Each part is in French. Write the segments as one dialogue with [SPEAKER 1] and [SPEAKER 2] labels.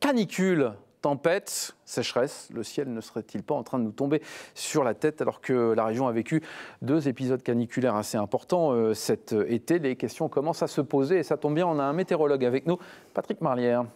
[SPEAKER 1] Canicule, tempête, sécheresse, le ciel ne serait-il pas en train de nous tomber sur la tête alors que la région a vécu 2 épisodes caniculaires assez importants cet été? Les questions commencent à se poser et ça tombe bien, on a un météorologue avec nous, Patrick Marlière.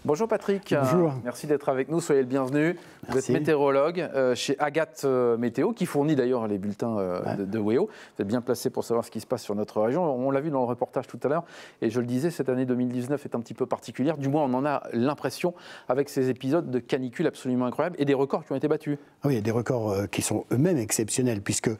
[SPEAKER 1] Bonjour Patrick.
[SPEAKER 2] Bonjour.
[SPEAKER 1] Merci d'être avec nous, soyez le bienvenu. Vous êtes météorologue chez Agathe Météo, qui fournit d'ailleurs les bulletins de WEO. Vous êtes bien placé pour savoir ce qui se passe sur notre région. On l'a vu dans le reportage tout à l'heure, et je le disais, cette année 2019 est un petit peu particulière. Du moins, on en a l'impression avec ces épisodes de canicule absolument incroyables et des records qui ont été battus.
[SPEAKER 2] Oui, il y a des records qui sont eux-mêmes exceptionnels, puisque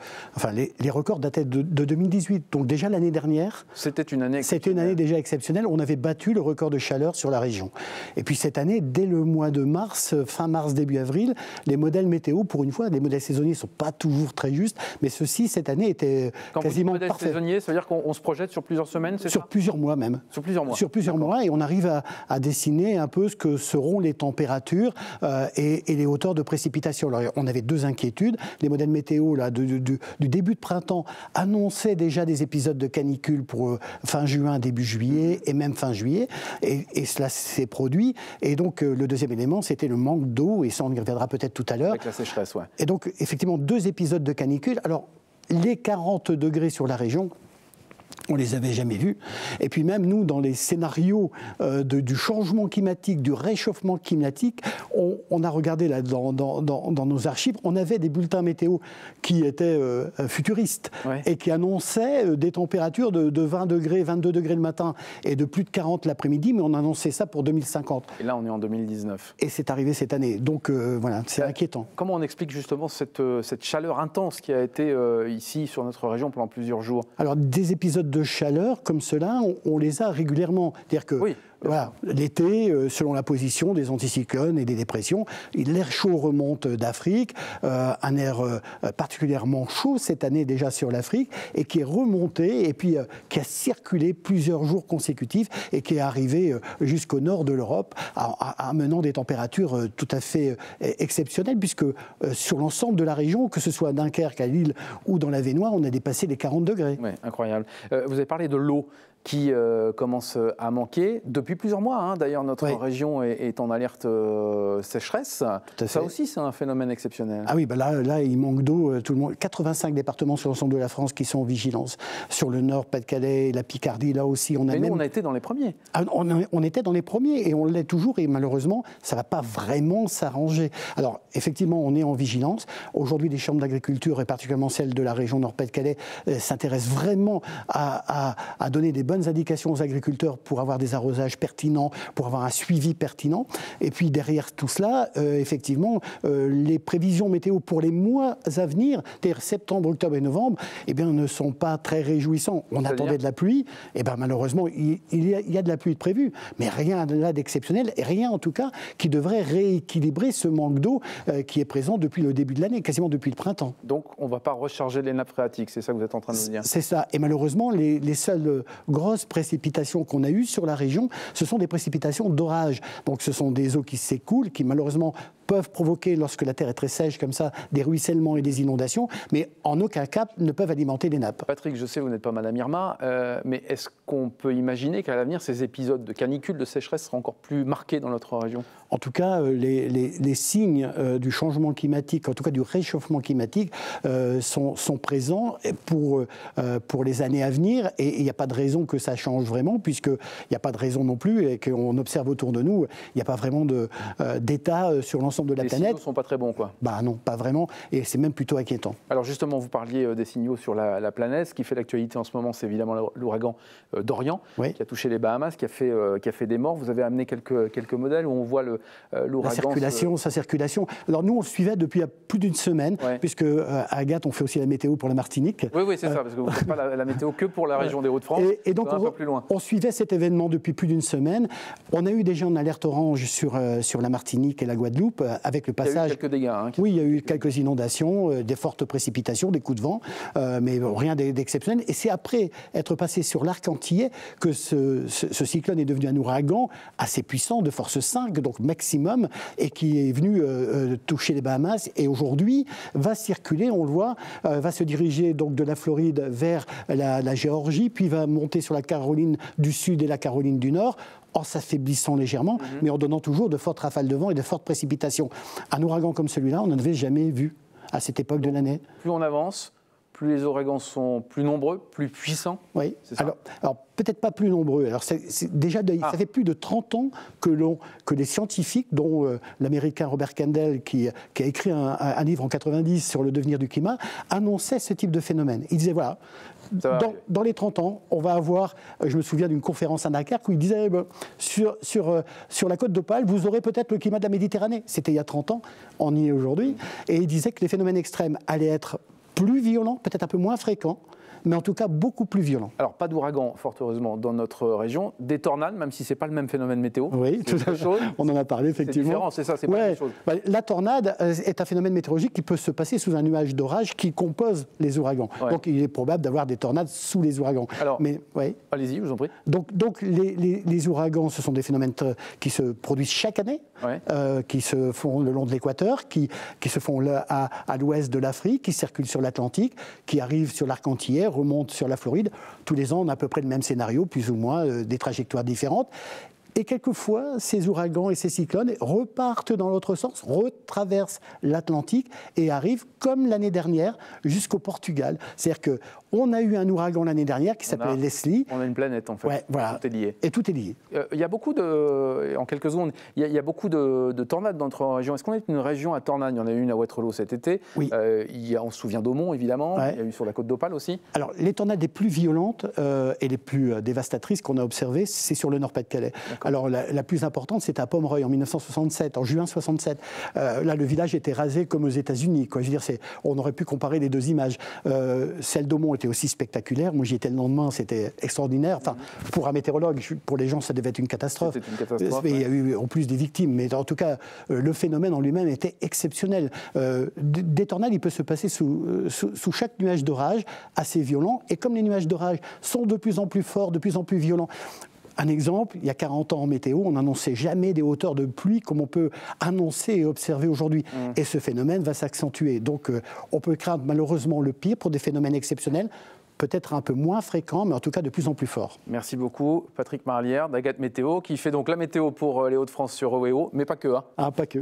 [SPEAKER 2] les records dataient de 2018. Donc déjà l'année dernière,
[SPEAKER 1] c'était une année exceptionnelle.
[SPEAKER 2] C'était une année déjà exceptionnelle. On avait battu le record de chaleur sur la région. Et puis cette année, dès le mois de mars, fin mars, début avril, les modèles météo, pour une fois, les modèles saisonniers ne sont pas toujours très justes, mais ceux-ci, cette année, étaient quasiment parfaits.
[SPEAKER 1] Quand vous dites modèles saisonniers, ça veut dire qu'on se projette sur plusieurs semaines, c'est ça ?
[SPEAKER 2] Sur plusieurs mois même.
[SPEAKER 1] Sur plusieurs mois.
[SPEAKER 2] Sur plusieurs mois, et on arrive à dessiner un peu ce que seront les températures et les hauteurs de précipitations. Alors, on avait 2 inquiétudes. Les modèles météo là, du début de printemps annonçaient déjà des épisodes de canicule pour fin juin, début juillet, et même fin juillet, et cela s'est produit. Et donc, le deuxième élément, c'était le manque d'eau, et ça, on y reviendra peut-être tout à l'heure.
[SPEAKER 1] Avec la sécheresse, ouais.
[SPEAKER 2] Et donc, effectivement, 2 épisodes de canicule. Alors, les 40 degrés sur la région, on ne les avait jamais vus. Et puis même nous, dans les scénarios du changement climatique, du réchauffement climatique, on a regardé là, dans nos archives, on avait des bulletins météo qui étaient futuristes, ouais, et qui annonçaient des températures de 20 degrés, 22 degrés le matin et de plus de 40 l'après-midi, mais on annonçait ça pour 2050.
[SPEAKER 1] Et là, on est en 2019.
[SPEAKER 2] Et c'est arrivé cette année. Donc voilà, c'est inquiétant.
[SPEAKER 1] Comment on explique justement cette chaleur intense qui a été ici sur notre région pendant plusieurs jours?
[SPEAKER 2] Alors, des épisodes de chaleur comme cela, on les a régulièrement. C'est-à-dire que oui, voilà, l'été, selon la position des anticyclones et des dépressions, l'air chaud remonte d'Afrique, un air particulièrement chaud cette année déjà sur l'Afrique, et qui est remonté, et puis qui a circulé plusieurs jours consécutifs, et qui est arrivé jusqu'au nord de l'Europe, amenant des températures tout à fait exceptionnelles, puisque sur l'ensemble de la région, que ce soit à Dunkerque, à Lille ou dans l'Avesnois, on a dépassé les 40 degrés.
[SPEAKER 1] Oui, incroyable. Vous avez parlé de l'eau qui commence à manquer depuis plusieurs mois. Hein. D'ailleurs, notre région est en alerte sécheresse. Ça aussi, c'est un phénomène exceptionnel.
[SPEAKER 2] Ah oui, bah là, il manque d'eau. Tout le monde. 85 départements sur l'ensemble de la France qui sont en vigilance. Sur le Nord, Pas-de-Calais, la Picardie, là aussi, on a.
[SPEAKER 1] Mais nous, on a été dans les premiers.
[SPEAKER 2] Ah, on était dans les premiers, et on l'est toujours. Et malheureusement, ça ne va pas vraiment s'arranger. Alors, effectivement, on est en vigilance. Aujourd'hui, les chambres d'agriculture, et particulièrement celles de la région Nord-Pas-de-Calais, s'intéressent vraiment à donner des bonnes indications aux agriculteurs pour avoir des arrosages pertinents, pour avoir un suivi pertinent. Et puis derrière tout cela, effectivement, les prévisions météo pour les mois à venir, c'est-à-dire septembre, octobre et novembre, eh bien, ne sont pas très réjouissants. On attendait de la pluie, et bien malheureusement, il y a de la pluie de prévue, mais rien là d'exceptionnel, et rien en tout cas qui devrait rééquilibrer ce manque d'eau qui est présent depuis le début de l'année, quasiment depuis le printemps.
[SPEAKER 1] Donc on ne va pas recharger les nappes phréatiques, c'est ça que vous êtes en train de nous dire?
[SPEAKER 2] C'est ça, et malheureusement, les seules grosses précipitations qu'on a eues sur la région, ce sont des précipitations d'orage. Donc ce sont des eaux qui s'écoulent, qui malheureusement peuvent provoquer, lorsque la terre est très sèche comme ça, des ruissellements et des inondations, mais en aucun cas ne peuvent alimenter les nappes.
[SPEAKER 1] Patrick, je sais, vous n'êtes pas Madame Irma, mais est-ce qu'on peut imaginer qu'à l'avenir, ces épisodes de canicule, de sécheresse seront encore plus marqués dans notre région?
[SPEAKER 2] En tout cas, les signes du changement climatique, en tout cas du réchauffement climatique, sont présents pour les années à venir, et il n'y a pas de raison que ça change vraiment, puisqu'il n'y a pas de raison non plus, et qu'on observe autour de nous, il n'y a pas vraiment d'état sur l'ensemble de la planète.
[SPEAKER 1] Les signaux ne sont pas très bons, quoi.
[SPEAKER 2] Bah non, pas vraiment, et c'est même plutôt inquiétant.
[SPEAKER 1] Alors justement, vous parliez des signaux sur la planète. Ce qui fait l'actualité en ce moment, c'est évidemment l'ouragan Dorian, qui a touché les Bahamas, qui a fait des morts. Vous avez amené quelques modèles où on voit l'ouragan.
[SPEAKER 2] Sa circulation. Alors nous, on le suivait depuis plus d'une semaine, puisque à Agathe, on fait aussi la météo pour la Martinique.
[SPEAKER 1] Oui, c'est ça, parce que vous ne faites pas la météo que pour la région des Hauts-de-France.
[SPEAKER 2] Et donc, on suivait cet événement depuis plus d'une semaine. On a eu déjà une alerte orange sur la Martinique et la Guadeloupe, avec le passage.
[SPEAKER 1] Il y a eu quelques dégâts. Hein,
[SPEAKER 2] oui, il y a eu quelques inondations, des fortes précipitations, des coups de vent, mais rien d'exceptionnel. Et c'est après être passé sur l'arc antillais que ce cyclone est devenu un ouragan assez puissant, de force 5, donc maximum, et qui est venu toucher les Bahamas. Et aujourd'hui, va circuler, on le voit, va se diriger donc de la Floride vers la Géorgie, puis va monter sur la Caroline du Sud et la Caroline du Nord, en s'affaiblissant légèrement, mais en donnant toujours de fortes rafales de vent et de fortes précipitations. Un ouragan comme celui-là, on n'en avait jamais vu à cette époque de l'année.
[SPEAKER 1] Plus on avance, plus les ouragans sont plus nombreux, plus puissants.
[SPEAKER 2] Oui, alors peut-être pas plus nombreux. Alors ça fait plus de 30 ans que les scientifiques, dont l'américain Robert Kendall, qui a écrit un livre en 90 sur le devenir du climat, annonçaient ce type de phénomène. Il disait, voilà, dans les 30 ans, on va avoir, je me souviens d'une conférence à Dunkerque où il disait, sur la côte d'Opale, vous aurez peut-être le climat de la Méditerranée. C'était il y a 30 ans, on y est aujourd'hui. Et il disait que les phénomènes extrêmes allaient être plus violents, peut-être un peu moins fréquents, mais en tout cas beaucoup plus violents. Alors,
[SPEAKER 1] pas d'ouragan, fort heureusement, dans notre région. Des tornades, même si ce n'est pas le même phénomène météo.
[SPEAKER 2] Oui, tout à fait. On en a parlé, effectivement.
[SPEAKER 1] C'est différent, c'est ça, c'est pas la même chose.
[SPEAKER 2] La tornade est un phénomène météorologique qui peut se passer sous un nuage d'orage qui compose les ouragans. Ouais. Donc, il est probable d'avoir des tornades sous les ouragans.
[SPEAKER 1] Alors, allez-y, je vous en prie.
[SPEAKER 2] Donc les ouragans, ce sont des phénomènes qui se produisent chaque année, qui se font le long de l'équateur, qui se font à l'ouest de l'Afrique, qui circulent sur l'Atlantique, qui arrivent sur l'arc antillais, remontent sur la Floride. Tous les ans, on a à peu près le même scénario, plus ou moins, des trajectoires différentes. Et quelquefois, ces ouragans et ces cyclones repartent dans l'autre sens, retraversent l'Atlantique et arrivent, comme l'année dernière, jusqu'au Portugal. C'est-à-dire qu'on a eu un ouragan l'année dernière qui s'appelait Leslie.
[SPEAKER 1] On a une planète, en fait.
[SPEAKER 2] Ouais, voilà.
[SPEAKER 1] Tout est lié.
[SPEAKER 2] Et tout est lié.
[SPEAKER 1] Il y a beaucoup en quelques secondes, il y a beaucoup de tornades dans notre région. Est-ce qu'on est une région à tornades? Il y en a eu une à Waterloo cet été. Oui. On se souvient d'Aumont, évidemment. Ouais. Il y a eu sur la côte d'Opale aussi. Alors, les tornades les plus violentes et les plus dévastatrices qu'on a observées, c'est sur le Nord-Pas-de-Calais. Alors, la plus importante, c'était à Pomeroy en 1967, en juin 67. Là, le village était rasé comme aux États-Unis. Je veux dire, on aurait pu comparer les deux images. Celle d'Aumont était aussi spectaculaire. Moi, j'y étais le lendemain, c'était extraordinaire. Enfin, pour un météorologue, pour les gens, ça devait être une catastrophe. C'était une catastrophe.
[SPEAKER 2] Il y a eu en plus des victimes. Mais en tout cas, le phénomène en lui-même était exceptionnel. Des tornades, il peut se passer sous chaque nuage d'orage, assez violent. Et comme les nuages d'orage sont de plus en plus forts, de plus en plus violents, un exemple, il y a 40 ans en météo, on n'annonçait jamais des hauteurs de pluie comme on peut annoncer et observer aujourd'hui. Et ce phénomène va s'accentuer. Donc on peut craindre malheureusement le pire pour des phénomènes exceptionnels, peut-être un peu moins fréquents, mais en tout cas de plus en plus forts.
[SPEAKER 1] Merci beaucoup, Patrick Marlière d'Agathe Météo, qui fait donc la météo pour les Hauts-de-France sur WEO, mais pas que. Hein.
[SPEAKER 2] Ah, pas que.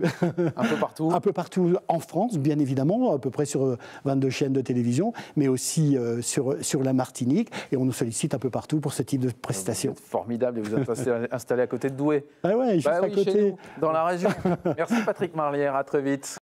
[SPEAKER 1] Un peu partout.
[SPEAKER 2] Un peu partout en France, bien évidemment, à peu près sur 22 chaînes de télévision, mais aussi sur la Martinique. Et on nous sollicite un peu partout pour ce type de prestations.
[SPEAKER 1] Vous êtes formidable et vous êtes installé à côté de Douai.
[SPEAKER 2] Ah ouais, juste à côté.
[SPEAKER 1] Chez nous, dans la région. Merci Patrick Marlière, à très vite.